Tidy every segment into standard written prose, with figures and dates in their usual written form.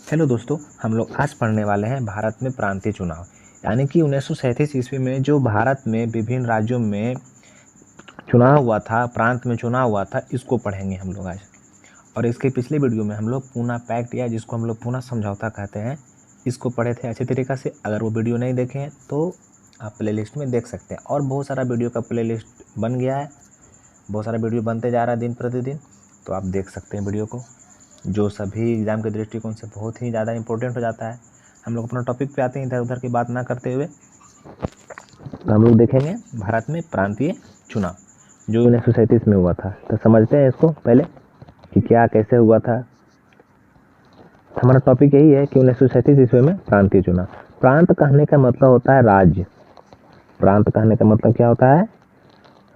Hello दोस्तों, हम लोग आज पढ़ने वाले हैं भारत में प्रांतीय चुनाव। यानी कि 1937 ईस्वी में जो भारत में विभिन्न राज्यों में चुनाव हुआ था, प्रांत में चुनाव हुआ था, इसको पढ़ेंगे हम लोग आज। और इसके पिछले वीडियो में हम लोग पूना पैक्ट या जिसको हम लोग पूना समझौता कहते हैं, इसको पढ़े थे अच्छे तरीक़ा से। अगर वो वीडियो नहीं देखे हैं तो आप प्लेलिस्ट में देख सकते हैं। और बहुत सारा वीडियो का प्लेलिस्ट बन गया है, बहुत सारा वीडियो बनते जा रहा है दिन प्रतिदिन, तो आप देख सकते हैं वीडियो को, जो सभी एग्ज़ाम के दृष्टिकोण से बहुत ही ज़्यादा इंपॉर्टेंट हो जाता है। हम लोग अपना टॉपिक पे आते हैं, इधर उधर की बात ना करते हुए। तो हम लोग देखेंगे भारत में प्रांतीय चुनाव जो 1937 में हुआ था। तो समझते हैं इसको पहले कि क्या कैसे हुआ था। हमारा टॉपिक यही है कि 1937 ईस्वी में प्रांतीय चुनाव। प्रांत कहने का मतलब होता है राज्य। प्रांत कहने का मतलब क्या होता है?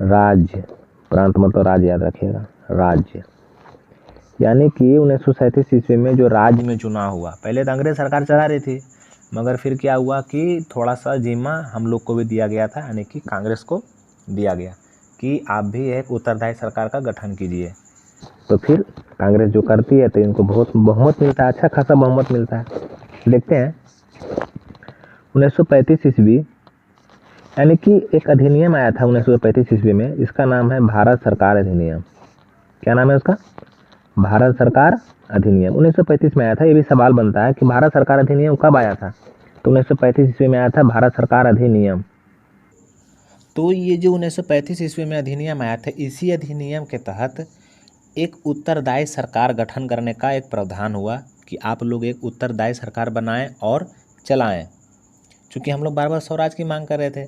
राज्य। प्रांत मतलब राज्य, याद रखिएगा, राज्य। यानी कि 1937 ईस्वी में जो राज्य में चुनाव हुआ, पहले तो अंग्रेज सरकार चला रही थी, मगर फिर क्या हुआ कि थोड़ा सा जिम्मा हम लोग को भी दिया गया था, यानी कि कांग्रेस को दिया गया कि आप भी एक उत्तरदायी सरकार का गठन कीजिए। तो फिर कांग्रेस जो करती है तो इनको बहुत बहुमत मिलता है, अच्छा खासा बहुमत मिलता है। देखते हैं 1935 ईस्वी, यानी कि एक अधिनियम आया था 1935 ईस्वी में, इसका नाम है भारत सरकार अधिनियम। क्या नाम है उसका? भारत सरकार अधिनियम 1935 में आया था। ये भी सवाल बनता है कि भारत सरकार अधिनियम कब आया था? तो 1935 ईस्वी में आया था भारत सरकार अधिनियम। तो ये जो 1935 ईस्वी में अधिनियम आया था, इसी अधिनियम के तहत एक उत्तरदायी सरकार गठन करने का एक प्रावधान हुआ कि आप लोग एक उत्तरदायी सरकार बनाएं और चलाएं। चूँकि हम लोग बार बार स्वराज की मांग कर रहे थे,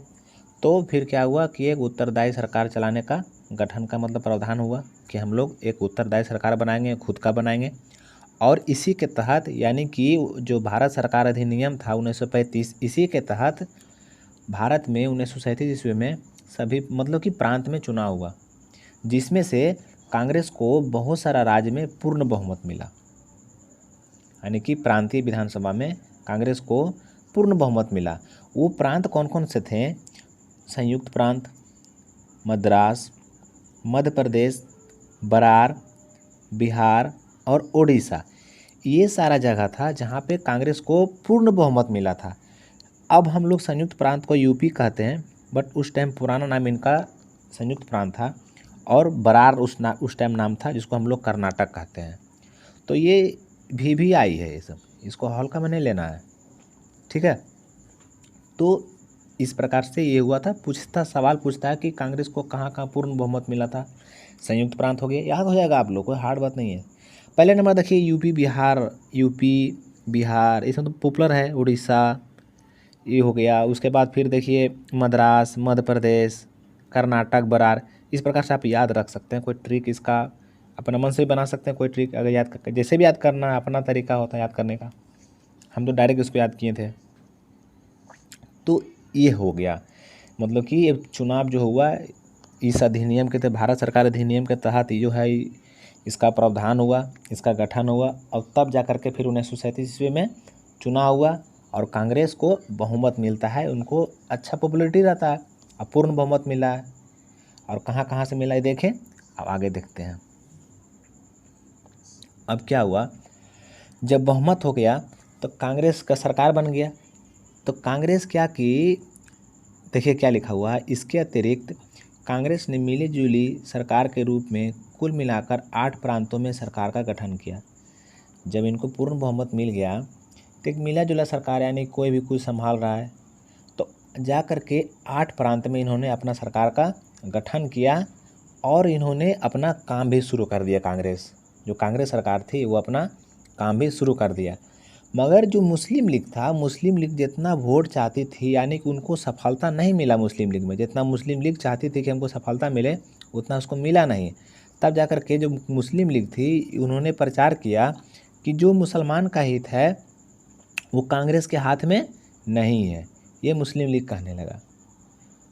तो फिर क्या हुआ कि एक उत्तरदायी सरकार चलाने का गठन का मतलब प्रावधान हुआ कि हम लोग एक उत्तरदायी सरकार बनाएंगे, खुद का बनाएंगे। और इसी के तहत, यानी कि जो भारत सरकार अधिनियम था 1935, इसी के तहत भारत में 1937 ईस्वी में सभी मतलब कि प्रांत में चुनाव हुआ, जिसमें से कांग्रेस को बहुत सारा राज्य में पूर्ण बहुमत मिला। यानी कि प्रांतीय विधानसभा में कांग्रेस को पूर्ण बहुमत मिला। वो प्रांत कौन कौन से थे? संयुक्त प्रांत, मद्रास, मध्य प्रदेश, बरार, बिहार और उड़ीसा। ये सारा जगह था जहाँ पे कांग्रेस को पूर्ण बहुमत मिला था। अब हम लोग संयुक्त प्रांत को यूपी कहते हैं, बट उस टाइम पुराना नाम इनका संयुक्त प्रांत था, और बरार उस टाइम नाम था, जिसको हम लोग कर्नाटक कहते हैं। तो ये भी आई है, ये सब इसको हल्का में नहीं लेना है, ठीक है। तो इस प्रकार से ये हुआ था। सवाल पूछता है कि कांग्रेस को कहाँ कहाँ पूर्ण बहुमत मिला था। संयुक्त प्रांत हो गया, याद हो जाएगा आप लोग को, हार्ड बात नहीं है। पहले नंबर देखिए यूपी बिहार, इसमें तो पॉपुलर है। उड़ीसा ये हो गया। उसके बाद फिर देखिए मद्रास, मध्य प्रदेश, कर्नाटक, बरार। इस प्रकार से आप याद रख सकते हैं। कोई ट्रिक इसका अपना मन से भी बना सकते हैं, कोई ट्रिक अगर याद कर, जैसे भी याद करना अपना तरीका होता है याद करने का। हम तो डायरेक्ट इसको याद किए थे। तो ये हो गया, मतलब कि ये चुनाव जो हुआ इस अधिनियम के तहत, भारत सरकार अधिनियम के तहत जो है इसका प्रावधान हुआ, इसका गठन हुआ, और तब जा कर के फिर 1937 ईस्वी में चुनाव हुआ और कांग्रेस को बहुमत मिलता है। उनको अच्छा पॉपुलैरिटी रहता है, अब पूर्ण बहुमत मिला है। और कहाँ कहाँ से मिला है देखें, अब आगे देखते हैं। अब क्या हुआ, जब बहुमत हो गया तो कांग्रेस का सरकार बन गया। तो कांग्रेस क्या की, देखिए क्या लिखा हुआ है, इसके अतिरिक्त कांग्रेस ने मिली जुली सरकार के रूप में कुल मिलाकर 8 प्रांतों में सरकार का गठन किया। जब इनको पूर्ण बहुमत मिल गया तो एक मिला जुला सरकार, यानी कोई भी कुछ संभाल रहा है, तो जा कर के 8 प्रांत में इन्होंने अपना सरकार का गठन किया और इन्होंने अपना काम भी शुरू कर दिया। कांग्रेस जो कांग्रेस सरकार थी वो अपना काम भी शुरू कर दिया। मगर जो मुस्लिम लीग था, मुस्लिम लीग जितना वोट चाहती थी, यानी कि उनको सफलता नहीं मिला मुस्लिम लीग में। जितना मुस्लिम लीग चाहती थी कि हमको सफलता मिले, उतना उसको मिला नहीं। तब जाकर के जो मुस्लिम लीग थी, उन्होंने प्रचार किया कि जो मुसलमान का हित है वो कांग्रेस के हाथ में नहीं है। ये मुस्लिम लीग कहने लगा,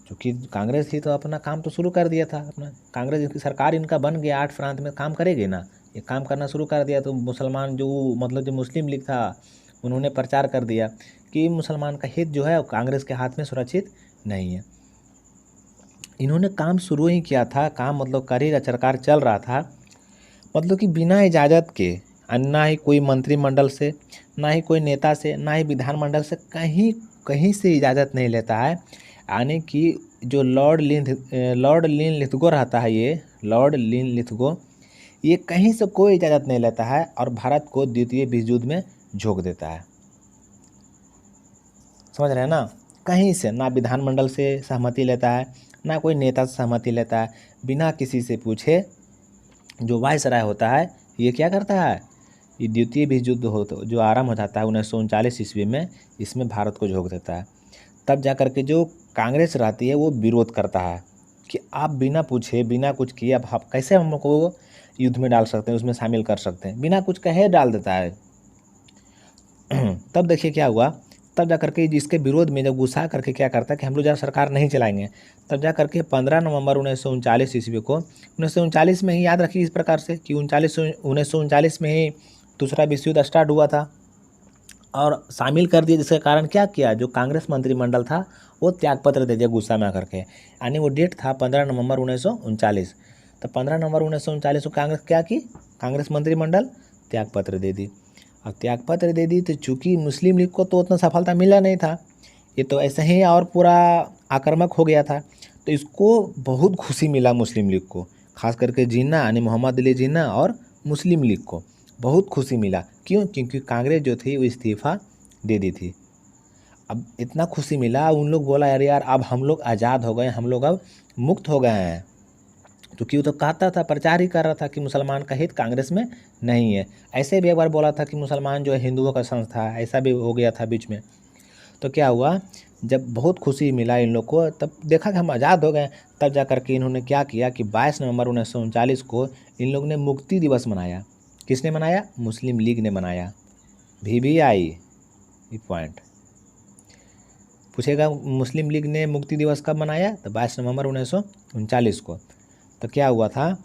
क्योंकि कांग्रेस थी तो अपना काम तो शुरू कर दिया था। अपना कांग्रेस की सरकार इनका बन गया, 8 प्रांत में काम करेगी ना, ये काम करना शुरू कर दिया। तो मुसलमान जो मतलब जो मुस्लिम लीग था, उन्होंने प्रचार कर दिया कि मुसलमान का हित जो है वो कांग्रेस के हाथ में सुरक्षित नहीं है। इन्होंने काम शुरू ही किया था, काम मतलब कर ही सरकार चल रहा था, मतलब कि बिना इजाज़त के ना ही कोई मंत्रिमंडल से, ना ही कोई नेता से, ना ही विधानमंडल से कहीं कहीं से इजाज़त नहीं लेता है। यानी कि जो लॉर्ड लिनलिथगो रहता है, ये लॉर्ड लिनलिथगो, ये कहीं से कोई इजाज़त नहीं लेता है और भारत को द्वितीय विश्व युद्ध में झोंक देता है। समझ रहे हैं ना? कहीं से ना विधानमंडल से सहमति लेता है, ना कोई नेता से सहमति लेता है, बिना किसी से पूछे जो वायसराय होता है ये क्या करता है, ये द्वितीय विश्व युद्ध हो तो जो आरंभ हो जाता है 1939 ईस्वी में, इसमें भारत को झोंक देता है। तब जा कर के जो कांग्रेस रहती है वो विरोध करता है कि आप बिना पूछे, बिना कुछ किए आप कैसे हम लोग को युद्ध में डाल सकते हैं, उसमें शामिल कर सकते हैं, बिना कुछ कहे डाल देता है। तब देखिए क्या हुआ, तब जा करके जिसके विरोध में जब गुस्सा करके क्या करता है कि हम लोग ज़्यादा सरकार नहीं चलाएंगे, तब जा करके 15 नवंबर 1939 ईस्वी को, 1939 में ही याद रखिए इस प्रकार से कि 1939 में ही दूसरा विश्व युद्ध स्टार्ट हुआ था और शामिल कर दिया, जिसके कारण क्या किया, जो कांग्रेस मंत्रिमंडल था वो त्यागपत्र दे दिया गुस्सा में आकर के। यानी वो डेट था 15 नवंबर 1939। तो 15 नवंबर 1939 को कांग्रेस क्या की, कांग्रेस मंत्रिमंडल त्यागपत्र दे दी। अब त्यागपत्र दे दी तो चूँकि मुस्लिम लीग को तो उतना सफलता मिला नहीं था, ये तो ऐसे ही और पूरा आक्रामक हो गया था, तो इसको बहुत खुशी मिला मुस्लिम लीग को, खास करके जिन्ना यानी मोहम्मद अली जिन्ना और मुस्लिम लीग को बहुत खुशी मिला। क्यों? क्योंकि कांग्रेस जो थी वो इस्तीफ़ा दे दी थी। अब इतना खुशी मिला, उन लोग बोला अरे यार अब हम लोग आज़ाद हो गए, हम लोग अब मुक्त हो गए हैं। क्योंकि वो तो कहता था, प्रचार ही कर रहा था कि मुसलमान का हित कांग्रेस में नहीं है। ऐसे भी एक बार बोला था कि मुसलमान जो है हिंदुओं का संस्था है, ऐसा भी हो गया था बीच में। तो क्या हुआ, जब बहुत खुशी मिला इन लोग को, तब देखा कि हम आज़ाद हो गए, तब जा कर के इन्होंने क्या किया कि 22 नवंबर 1939 को इन लोग ने मुक्ति दिवस मनाया। किसने मनाया? मुस्लिम लीग ने मनाया। VVI पॉइंट पूछेगा, मुस्लिम लीग ने मुक्ति दिवस कब मनाया? तो 22 नवंबर 1939 को। तो क्या हुआ था,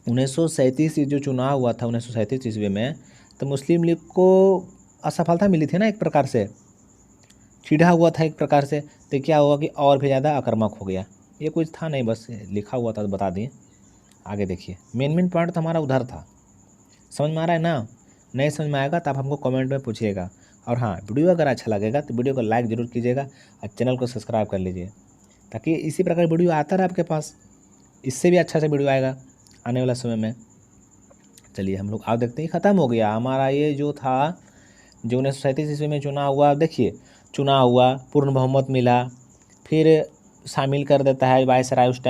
1937 जो चुनाव हुआ था 1937 ईस्वी में, तो मुस्लिम लीग को असफलता मिली थी ना, एक प्रकार से चिढ़ा हुआ था एक प्रकार से। तो क्या हुआ कि और भी ज़्यादा आक्रामक हो गया। ये कुछ था नहीं, बस लिखा हुआ था तो बता दिए। आगे देखिए, मेन पॉइंट तो हमारा उधर था। समझ में आ रहा है ना? नहीं समझ में आएगा तो आप हमको कमेंट में पूछिएगा। और हाँ, वीडियो अगर अच्छा लगेगा तो वीडियो को लाइक ज़रूर कीजिएगा और चैनल को सब्सक्राइब कर लीजिए, ताकि इसी प्रकार वीडियो आता रहे आपके पास। इससे भी अच्छा वीडियो आएगा आने वाला समय में। चलिए हम लोग आप देखते हैं, ख़त्म हो गया हमारा ये जो था, जो 1937 ईस्वी में चुनाव हुआ। देखिए चुनाव हुआ, पूर्ण बहुमत मिला, फिर शामिल कर देता है वायसराय। उस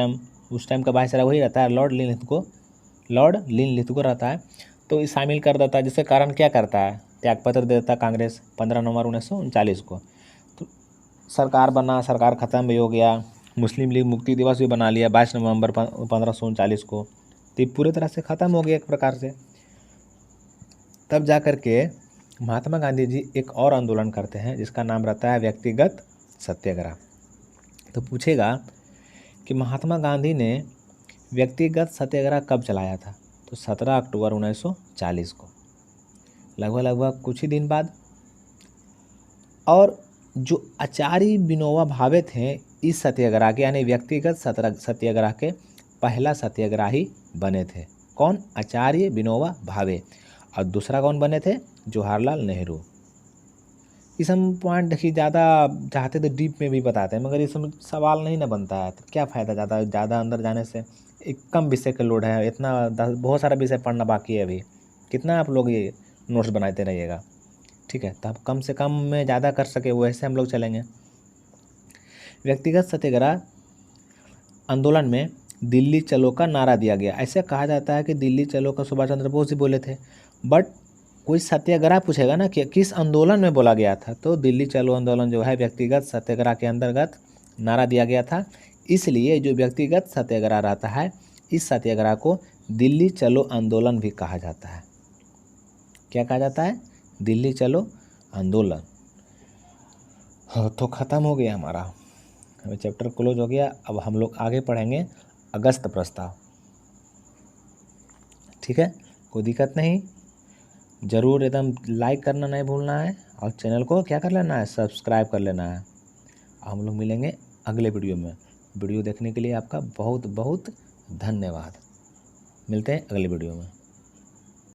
टाइम का वायसराय वही रहता है, लॉर्ड लिनलिथगो रहता है। तो ये शामिल कर देता है, जिसके कारण क्या करता है, त्यागपत्र दे देता कांग्रेस 15 नवंबर 1939 को। तो सरकार बना, सरकार ख़त्म भी हो गया। मुस्लिम लीग मुक्ति दिवस भी बना लिया 22 नवंबर 1539 को। तो ये पूरी तरह से ख़त्म हो गया एक प्रकार से। तब जा कर के महात्मा गांधी जी एक और आंदोलन करते हैं, जिसका नाम रहता है व्यक्तिगत सत्याग्रह। तो पूछेगा कि महात्मा गांधी ने व्यक्तिगत सत्याग्रह कब चलाया था? तो 17 अक्टूबर 1940 को, लगभग कुछ ही दिन बाद। और जो आचार्य विनोबा भावे थे इस सत्याग्रह के, यानी व्यक्तिगत सत्याग्रह के पहला सत्याग्रही बने थे। कौन? आचार्य विनोबा भावे। और दूसरा कौन बने थे? जवाहरलाल नेहरू। इस हम पॉइंट देखिए, ज़्यादा चाहते तो डीप में भी बताते हैं, मगर इसमें सवाल नहीं ना बनता है, तो क्या फ़ायदा ज़्यादा अंदर जाने से। एक कम विषय का लोड है, इतना बहुत सारा विषय पढ़ना बाकी है अभी। कितना आप लोग ये नोट्स बनाते रहिएगा, ठीक है? तो आप कम से कम में ज़्यादा कर सके वैसे हम लोग चलेंगे। व्यक्तिगत सत्याग्रह आंदोलन में दिल्ली चलो का नारा दिया गया। ऐसे कहा जाता है कि दिल्ली चलो का सुभाष चंद्र बोस ही बोले थे, बट कोई सत्याग्रह पूछेगा ना कि किस आंदोलन में बोला गया था, तो दिल्ली चलो आंदोलन जो है व्यक्तिगत सत्याग्रह के अंतर्गत नारा दिया गया था। इसलिए जो व्यक्तिगत सत्याग्रह रहता है, इस सत्याग्रह को दिल्ली चलो आंदोलन भी कहा जाता है। क्या कहा जाता है? दिल्ली चलो आंदोलन। तो ख़त्म हो गया हमारा, चैप्टर क्लोज हो गया। अब हम लोग आगे पढ़ेंगे अगस्त प्रस्ताव, ठीक है? कोई दिक्कत नहीं, ज़रूर एकदम लाइक करना नहीं भूलना है और चैनल को क्या कर लेना है, सब्सक्राइब कर लेना है। हम लोग मिलेंगे अगले वीडियो में। वीडियो देखने के लिए आपका बहुत बहुत धन्यवाद। मिलते हैं अगले वीडियो में।